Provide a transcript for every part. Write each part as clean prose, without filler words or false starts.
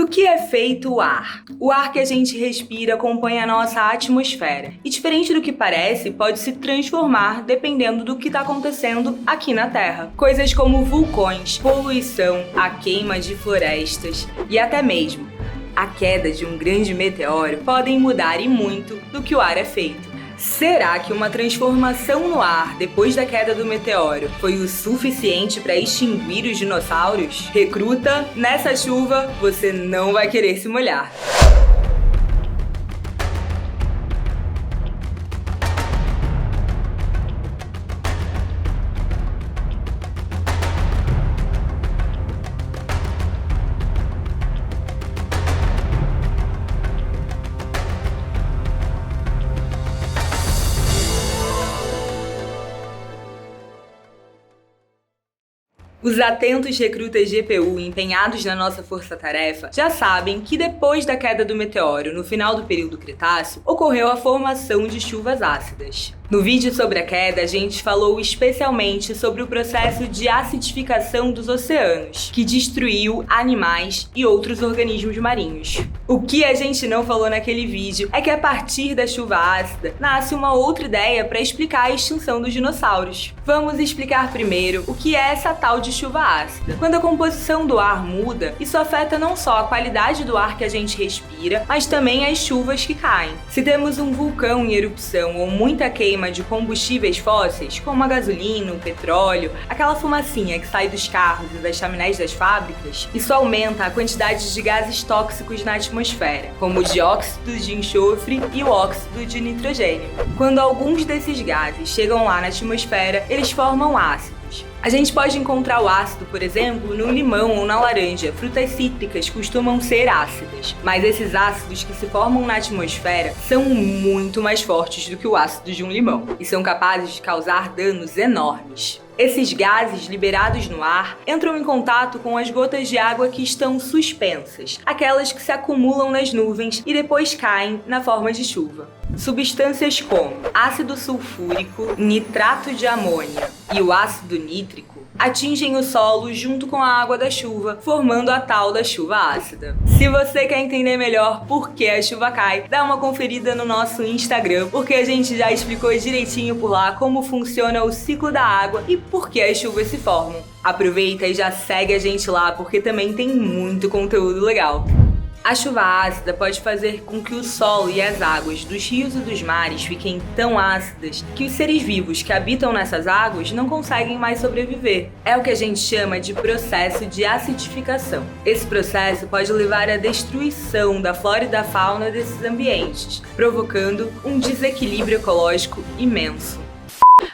Do que é feito o ar? O ar que a gente respira compõe a nossa atmosfera e, diferente do que parece, pode se transformar dependendo do que está acontecendo aqui na Terra. Coisas como vulcões, poluição, a queima de florestas e até mesmo a queda de um grande meteoro podem mudar e muito do que o ar é feito. Será que uma transformação no ar depois da queda do meteoro foi o suficiente para extinguir os dinossauros? Recruta, nessa chuva você não vai querer se molhar. Os atentos recrutas GPU empenhados na nossa força-tarefa já sabem que depois da queda do meteoro no final do período Cretáceo, ocorreu a formação de chuvas ácidas. No vídeo sobre a queda, a gente falou especialmente sobre o processo de acidificação dos oceanos, que destruiu animais e outros organismos marinhos. O que a gente não falou naquele vídeo é que a partir da chuva ácida, nasce uma outra ideia para explicar a extinção dos dinossauros. Vamos explicar primeiro o que é essa tal de chuva ácida. Quando a composição do ar muda, isso afeta não só a qualidade do ar que a gente respira, mas também as chuvas que caem. Se temos um vulcão em erupção ou muita queima de combustíveis fósseis, como a gasolina, o petróleo, aquela fumacinha que sai dos carros e das chaminés das fábricas, isso aumenta a quantidade de gases tóxicos na atmosfera, como o dióxido de enxofre e o óxido de nitrogênio. Quando alguns desses gases chegam lá na atmosfera, eles formam ácidos. A gente pode encontrar o ácido, por exemplo, no limão ou na laranja. Frutas cítricas costumam ser ácidas, mas esses ácidos que se formam na atmosfera são muito mais fortes do que o ácido de um limão e são capazes de causar danos enormes. Esses gases liberados no ar entram em contato com as gotas de água que estão suspensas, aquelas que se acumulam nas nuvens e depois caem na forma de chuva. Substâncias como ácido sulfúrico, nitrato de amônia e o ácido nítrico atingem o solo junto com a água da chuva, formando a tal da chuva ácida. Se você quer entender melhor por que a chuva cai, dá uma conferida no nosso Instagram, porque a gente já explicou direitinho por lá como funciona o ciclo da água e por que as chuvas se formam. Aproveita e já segue a gente lá, porque também tem muito conteúdo legal. A chuva ácida pode fazer com que o solo e as águas dos rios e dos mares fiquem tão ácidas que os seres vivos que habitam nessas águas não conseguem mais sobreviver. É o que a gente chama de processo de acidificação. Esse processo pode levar à destruição da flora e da fauna desses ambientes, provocando um desequilíbrio ecológico imenso.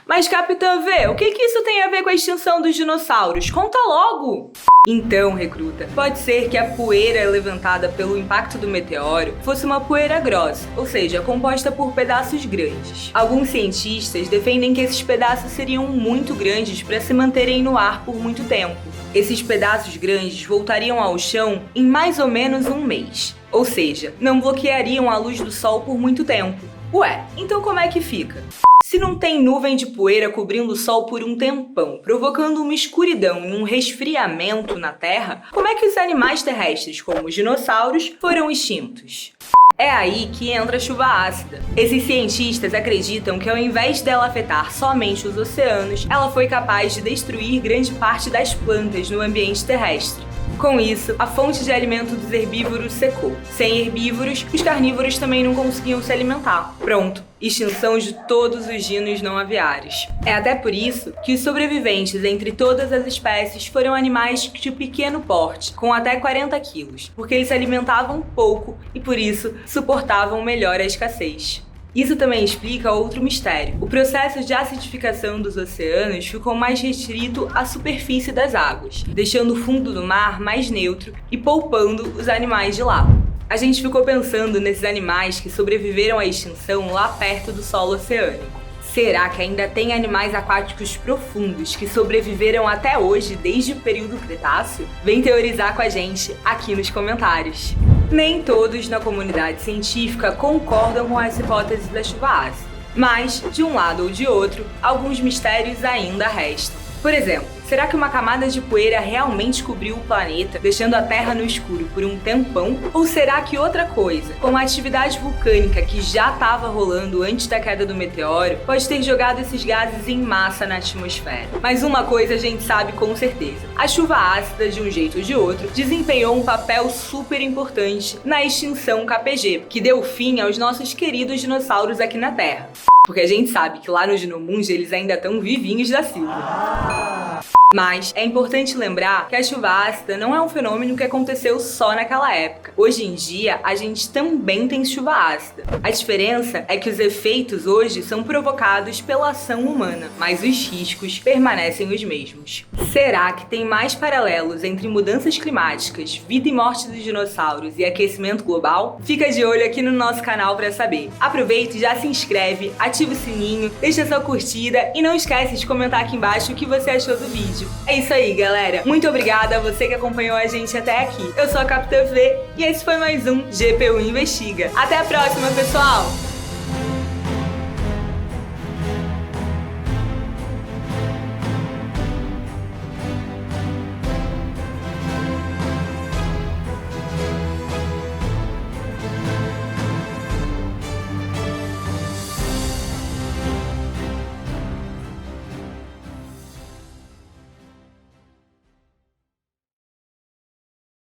Mas, Capitã V, o que isso tem a ver com a extinção dos dinossauros? Conta logo! Então, recruta, pode ser que a poeira levantada pelo impacto do meteoro fosse uma poeira grossa, ou seja, composta por pedaços grandes. Alguns cientistas defendem que esses pedaços seriam muito grandes para se manterem no ar por muito tempo. Esses pedaços grandes voltariam ao chão em mais ou menos um mês, ou seja, não bloqueariam a luz do sol por muito tempo. Ué, então como é que fica? Se não tem nuvem de poeira cobrindo o sol por um tempão, provocando uma escuridão e um resfriamento na Terra, como é que os animais terrestres, como os dinossauros, foram extintos? É aí que entra a chuva ácida. Esses cientistas acreditam que ao invés dela afetar somente os oceanos, ela foi capaz de destruir grande parte das plantas no ambiente terrestre. Com isso, a fonte de alimento dos herbívoros secou. Sem herbívoros, os carnívoros também não conseguiam se alimentar. Pronto, extinção de todos os dinos não aviários. É até por isso que os sobreviventes entre todas as espécies foram animais de pequeno porte, com até 40 quilos, porque eles se alimentavam pouco e por isso suportavam melhor a escassez. Isso também explica outro mistério. O processo de acidificação dos oceanos ficou mais restrito à superfície das águas, deixando o fundo do mar mais neutro e poupando os animais de lá. A gente ficou pensando nesses animais que sobreviveram à extinção lá perto do solo oceânico. Será que ainda tem animais aquáticos profundos que sobreviveram até hoje, desde o período Cretáceo? Vem teorizar com a gente aqui nos comentários. Nem todos na comunidade científica concordam com essa hipótese da chuva ácida, mas, de um lado ou de outro, alguns mistérios ainda restam. Por exemplo, Será que uma camada de poeira realmente cobriu o planeta, deixando a Terra no escuro por um tempão? Ou será que outra coisa, como a atividade vulcânica que já estava rolando antes da queda do meteoro, pode ter jogado esses gases em massa na atmosfera? Mas uma coisa a gente sabe com certeza: a chuva ácida, de um jeito ou de outro, desempenhou um papel super importante na extinção KPG, que deu fim aos nossos queridos dinossauros aqui na Terra. Porque a gente sabe que lá no Ginomundi eles ainda estão vivinhos da Silva. Mas é importante lembrar que a chuva ácida não é um fenômeno que aconteceu só naquela época. Hoje em dia, a gente também tem chuva ácida. A diferença é que os efeitos hoje são provocados pela ação humana, mas os riscos permanecem os mesmos. Será que tem mais paralelos entre mudanças climáticas, vida e morte dos dinossauros e aquecimento global? Fica de olho aqui no nosso canal para saber. Aproveita e já se inscreve, ativa o sininho, deixa sua curtida e não esquece de comentar aqui embaixo o que você achou do vídeo. É isso aí, galera. Muito obrigada a você que acompanhou a gente até aqui. Eu sou a Capitã V e esse foi mais um GPU Investiga. Até a próxima, pessoal!